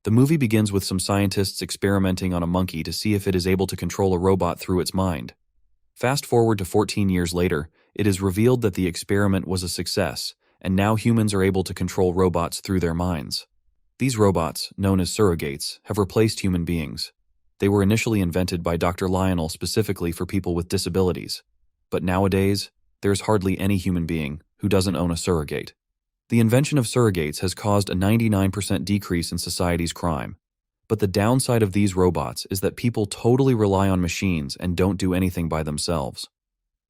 The movie begins with some scientists experimenting on a monkey to see if it is able to control a robot through its mind. Fast forward to 14 years later, it is revealed that the experiment was a success, and now humans are able to control robots through their minds. These robots, known as surrogates, have replaced human beings. They were initially invented by Dr. Lionel specifically for people with disabilities. But nowadays, there is hardly any human being who doesn't own a surrogate. The invention of surrogates has caused a 99% decrease in society's crime. But the downside of these robots is that people totally rely on machines and don't do anything by themselves.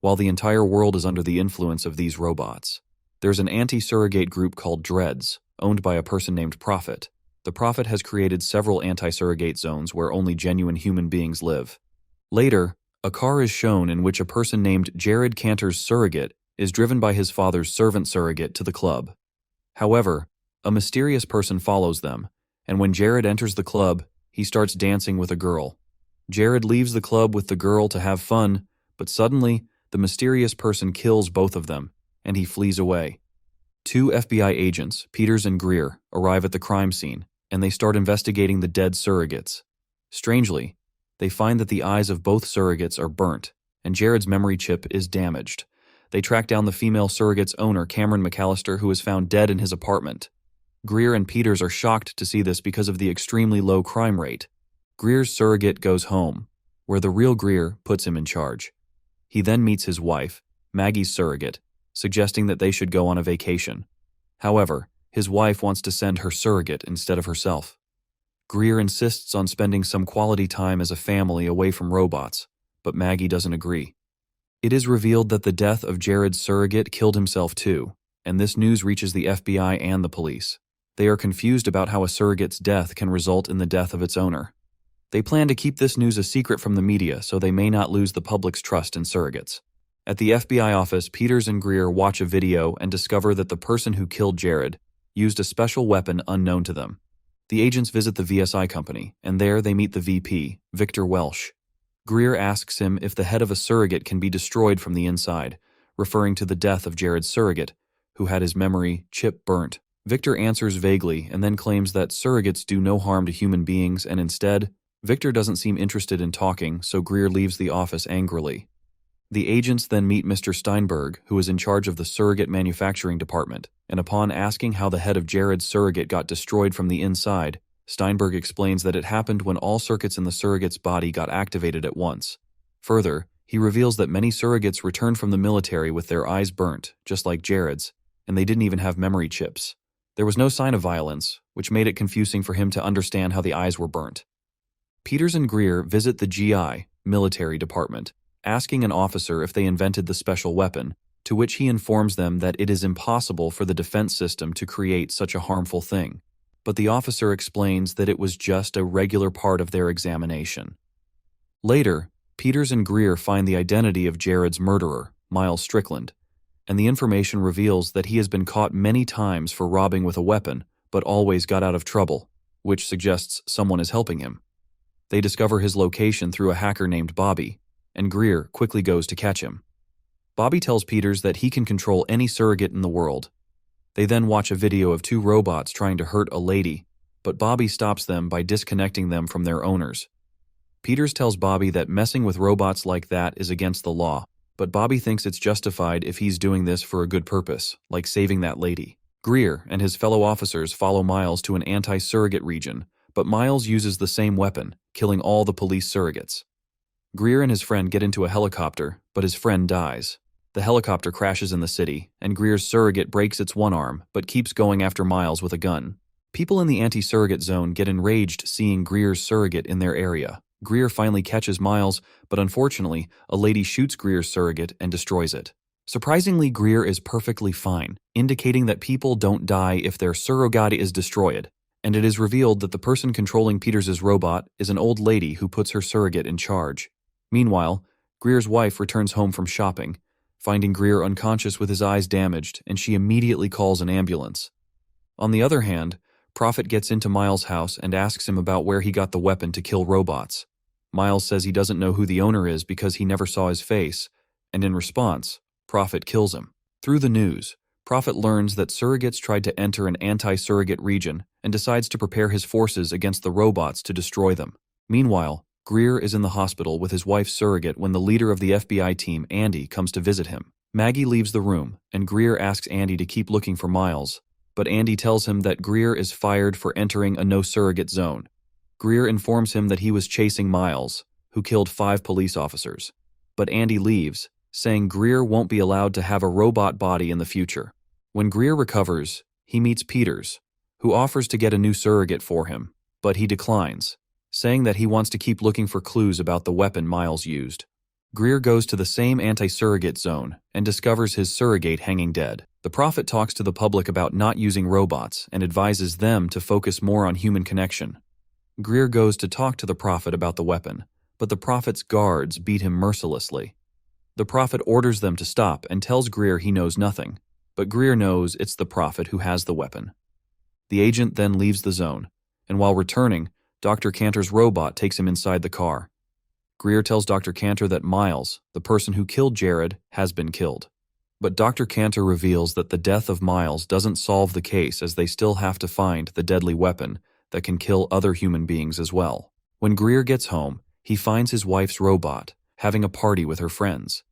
While the entire world is under the influence of these robots, there's an anti-surrogate group called Dreads, owned by a person named Prophet. The Prophet has created several anti-surrogate zones where only genuine human beings live. Later, a car is shown in which a person named Jared Cantor's surrogate is driven by his father's servant surrogate to the club. However, a mysterious person follows them, and when Jared enters the club, he starts dancing with a girl. Jared leaves the club with the girl to have fun, but suddenly, the mysterious person kills both of them, and he flees away. Two FBI agents, Peters and Greer, arrive at the crime scene, and they start investigating the dead surrogates. Strangely, they find that the eyes of both surrogates are burnt, and Jared's memory chip is damaged. They track down the female surrogate's owner, Cameron McAllister, who is found dead in his apartment. Greer and Peters are shocked to see this because of the extremely low crime rate. Greer's surrogate goes home, where the real Greer puts him in charge. He then meets his wife, Maggie's surrogate, suggesting that they should go on a vacation. However, his wife wants to send her surrogate instead of herself. Greer insists on spending some quality time as a family away from robots, but Maggie doesn't agree. It is revealed that the death of Jared's surrogate killed himself too, and this news reaches the FBI and the police. They are confused about how a surrogate's death can result in the death of its owner. They plan to keep this news a secret from the media so they may not lose the public's trust in surrogates. At the FBI office, Peters and Greer watch a video and discover that the person who killed Jared used a special weapon unknown to them. The agents visit the VSI company, and there they meet the VP, Victor Welsh. Greer asks him if the head of a surrogate can be destroyed from the inside, referring to the death of Jared's surrogate, who had his memory chip burnt. Victor answers vaguely and then claims that surrogates do no harm to human beings, and instead, Victor doesn't seem interested in talking, so Greer leaves the office angrily. The agents then meet Mr. Steinberg, who is in charge of the surrogate manufacturing department, and upon asking how the head of Jared's surrogate got destroyed from the inside, Steinberg explains that it happened when all circuits in the surrogate's body got activated at once. Further, he reveals that many surrogates returned from the military with their eyes burnt, just like Jared's, and they didn't even have memory chips. There was no sign of violence, which made it confusing for him to understand how the eyes were burnt. Peters and Greer visit the GI, military department, asking an officer if they invented the special weapon, to which he informs them that it is impossible for the defense system to create such a harmful thing. But the officer explains that it was just a regular part of their examination. Later, Peters and Greer find the identity of Jared's murderer, Miles Strickland, and the information reveals that he has been caught many times for robbing with a weapon, but always got out of trouble, which suggests someone is helping him. They discover his location through a hacker named Bobby, and Greer quickly goes to catch him. Bobby tells Peters that he can control any surrogate in the world. They then watch a video of two robots trying to hurt a lady, but Bobby stops them by disconnecting them from their owners. Peters tells Bobby that messing with robots like that is against the law, but Bobby thinks it's justified if he's doing this for a good purpose, like saving that lady. Greer and his fellow officers follow Miles to an anti-surrogate region, but Miles uses the same weapon, killing all the police surrogates. Greer and his friend get into a helicopter, but his friend dies. The helicopter crashes in the city, and Greer's surrogate breaks its one arm, but keeps going after Miles with a gun. People in the anti-surrogate zone get enraged seeing Greer's surrogate in their area. Greer finally catches Miles, but unfortunately, a lady shoots Greer's surrogate and destroys it. Surprisingly, Greer is perfectly fine, indicating that people don't die if their surrogate is destroyed, and it is revealed that the person controlling Peters' robot is an old lady who puts her surrogate in charge. Meanwhile, Greer's wife returns home from shopping, finding Greer unconscious with his eyes damaged, and she immediately calls an ambulance. On the other hand, Prophet gets into Miles' house and asks him about where he got the weapon to kill robots. Miles says he doesn't know who the owner is because he never saw his face, and in response, Prophet kills him. Through the news, Prophet learns that Surrogates tried to enter an anti-surrogate region and decides to prepare his forces against the robots to destroy them. Meanwhile, Greer is in the hospital with his wife's surrogate when the leader of the FBI team, Andy, comes to visit him. Maggie leaves the room, and Greer asks Andy to keep looking for Miles, but Andy tells him that Greer is fired for entering a no-surrogate zone. Greer informs him that he was chasing Miles, who killed 5 police officers. But Andy leaves, saying Greer won't be allowed to have a robot body in the future. When Greer recovers, he meets Peters, who offers to get a new surrogate for him, but he declines, saying that he wants to keep looking for clues about the weapon Miles used. Greer goes to the same anti-surrogate zone and discovers his surrogate hanging dead. The Prophet talks to the public about not using robots and advises them to focus more on human connection. Greer goes to talk to the Prophet about the weapon, but the Prophet's guards beat him mercilessly. The Prophet orders them to stop and tells Greer he knows nothing, but Greer knows it's the Prophet who has the weapon. The agent then leaves the zone, and while returning, Dr. Cantor's robot takes him inside the car. Greer tells Dr. Cantor that Miles, the person who killed Jared, has been killed. But Dr. Cantor reveals that the death of Miles doesn't solve the case, as they still have to find the deadly weapon that can kill other human beings as well. When Greer gets home, he finds his wife's robot having a party with her friends.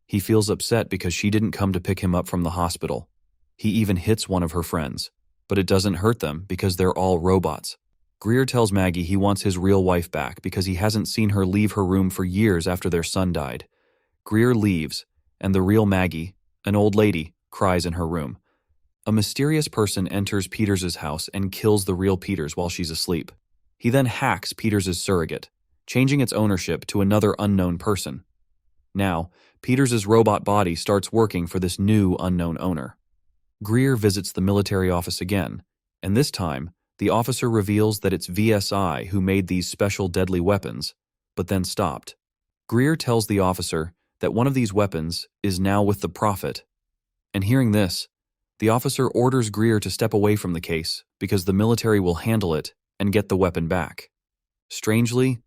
He feels upset because she didn't come to pick him up from the hospital. He even hits one of her friends, but it doesn't hurt them because they're all robots. Greer tells Maggie he wants his real wife back because he hasn't seen her leave her room for years after their son died. Greer leaves, and the real Maggie, an old lady, cries in her room. A mysterious person enters Peters' house and kills the real Peters while she's asleep. He then hacks Peters' surrogate, changing its ownership to another unknown person. Now, Peters' robot body starts working for this new unknown owner. Greer visits the military office again, and this time, the officer reveals that it's VSI who made these special deadly weapons, but then stopped. Greer tells the officer that one of these weapons is now with the Prophet, and hearing this, the officer orders Greer to step away from the case because the military will handle it and get the weapon back. Strangely,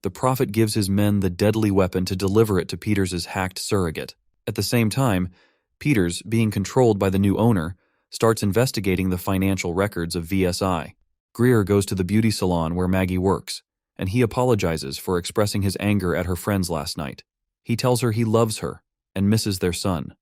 the Prophet gives his men the deadly weapon to deliver it to Peters' hacked surrogate. At the same time, Peters, being controlled by the new owner, starts investigating the financial records of VSI. Greer goes to the beauty salon where Maggie works, and he apologizes for expressing his anger at her friends last night. He tells her he loves her and misses their son.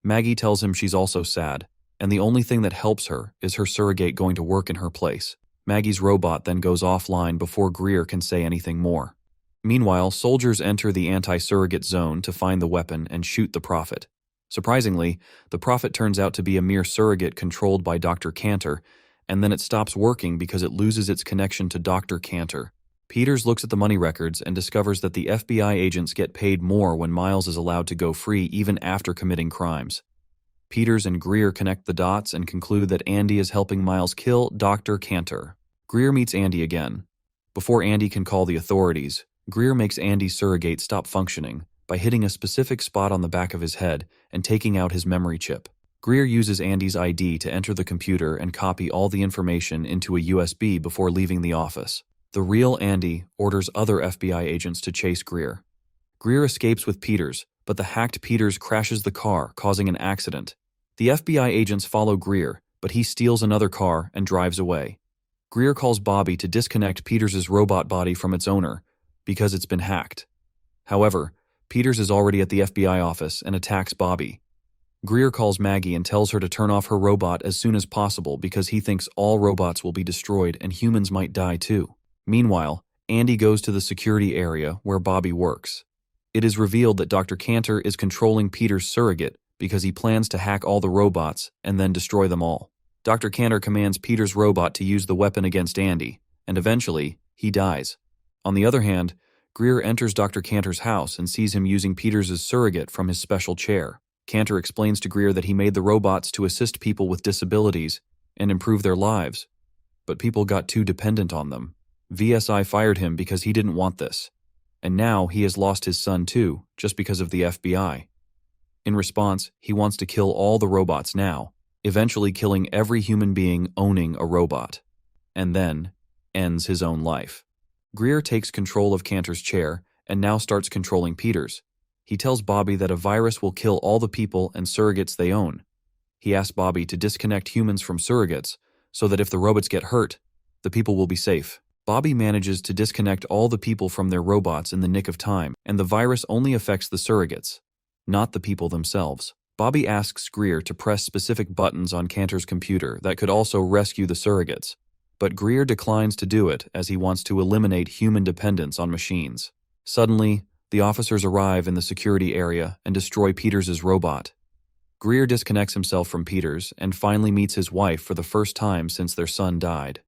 Maggie tells him she's also sad, and the only thing that helps her is her surrogate going to work in her place. Maggie's robot then goes offline before Greer can say anything more. Meanwhile, soldiers enter the anti-surrogate zone to find the weapon and shoot the Prophet. Surprisingly, the Prophet turns out to be a mere surrogate controlled by Dr. Cantor, and then it stops working because it loses its connection to Dr. Cantor. Peters looks at the money records and discovers that the FBI agents get paid more when Miles is allowed to go free even after committing crimes. Peters and Greer connect the dots and conclude that Andy is helping Miles kill Dr. Cantor. Greer meets Andy again. Before Andy can call the authorities, Greer makes Andy's surrogate stop functioning by hitting a specific spot on the back of his head and taking out his memory chip. Greer uses Andy's ID to enter the computer and copy all the information into a USB before leaving the office. The real Andy orders other FBI agents to chase Greer. Greer escapes with Peters, but the hacked Peters crashes the car, causing an accident. The FBI agents follow Greer, but he steals another car and drives away. Greer calls Bobby to disconnect Peters' robot body from its owner because it's been hacked. However, Peters is already at the FBI office and attacks Bobby. Greer calls Maggie and tells her to turn off her robot as soon as possible because he thinks all robots will be destroyed and humans might die too. Meanwhile, Andy goes to the security area where Bobby works. It is revealed that Dr. Cantor is controlling Peter's surrogate because he plans to hack all the robots and then destroy them all. Dr. Cantor commands Peter's robot to use the weapon against Andy, and eventually, he dies. On the other hand, Greer enters Dr. Cantor's house and sees him using Peters's surrogate from his special chair. Cantor explains to Greer that he made the robots to assist people with disabilities and improve their lives, but people got too dependent on them. VSI fired him because he didn't want this, and now he has lost his son too, just because of the FBI. In response, he wants to kill all the robots now, eventually killing every human being owning a robot, and then ends his own life. Greer takes control of Cantor's chair and now starts controlling Peters. He tells Bobby that a virus will kill all the people and surrogates they own. He asks Bobby to disconnect humans from surrogates so that if the robots get hurt, the people will be safe. Bobby manages to disconnect all the people from their robots in the nick of time, and the virus only affects the surrogates, not the people themselves. Bobby asks Greer to press specific buttons on Cantor's computer that could also rescue the surrogates, but Greer declines to do it as he wants to eliminate human dependence on machines. Suddenly, the officers arrive in the security area and destroy Peters' robot. Greer disconnects himself from Peters and finally meets his wife for the first time since their son died.